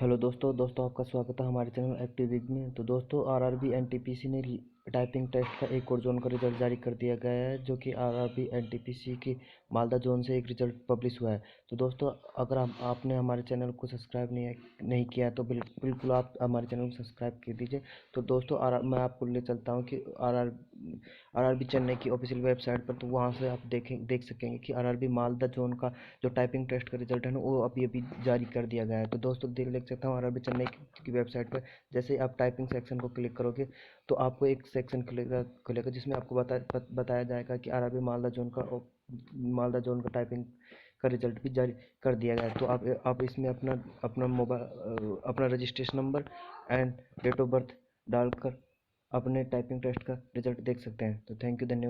Hello दोस्तों आपका स्वागत है हमारे चैनल एक्टिव विग में। तो दोस्तों आरआरबी एनटीपीसी ने टाइपिंग टेस्ट का एक और जोन का रिजल्ट जारी कर दिया गया है, जो कि आरआरबी एनटीपीसी की मालदा जोन से एक रिजल्ट पब्लिश हुआ है। तो दोस्तों अगर आपने हमारे चैनल को सब्सक्राइब नहीं किया है तो बिल्कुल आप हमारे चैनल को सब्सक्राइब कर दीजिए। तो दोस्तों मैं आपको ले चलता हूँ कि आरआरबी चेन्नई की ऑफिशियल वेबसाइट पर। तो वहाँ से आप देख सकेंगे कि आरआरबी मालदा जोन का जो टाइपिंग टेस्ट का रिजल्ट है ना, वो अभी अभी जारी कर दिया गया है। तो दोस्तों देख सकता हूँ आरआरबी चेन्नई की वेबसाइट पर। जैसे ही आप टाइपिंग सेक्शन को क्लिक करोगे तो आपको एक सेक्शन खुलेगा जिसमें आपको बताया जाएगा कि आरआरबी मालदा जोन का टाइपिंग का रिजल्ट भी जारी कर दिया गया है। तो आप इसमें अपना अपना मोबाइल अपना registration number and date of birth डालकर अपने टाइपिंग टेस्ट का रिजल्ट देख सकते हैं। तो थैंक यू, धन्यवाद।